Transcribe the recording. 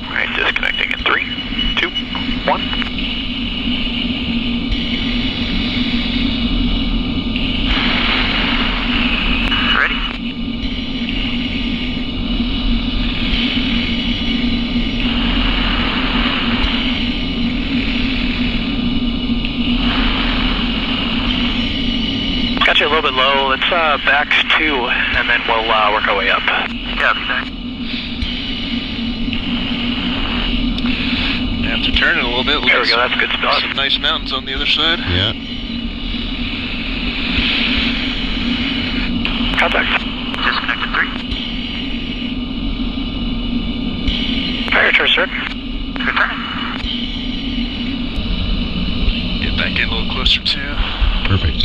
Alright, disconnecting in 3, 2, 1. Ready? Got you a little bit low. Let's back 2, and then we'll work our way up. Yeah, be back. Have to turn it a little bit. There we go, that's a good spot. Some nice mountains on the other side. Yeah. Contact. Disconnected 3. Fire turn, sir. Good turn. Get back in a little closer too. Perfect.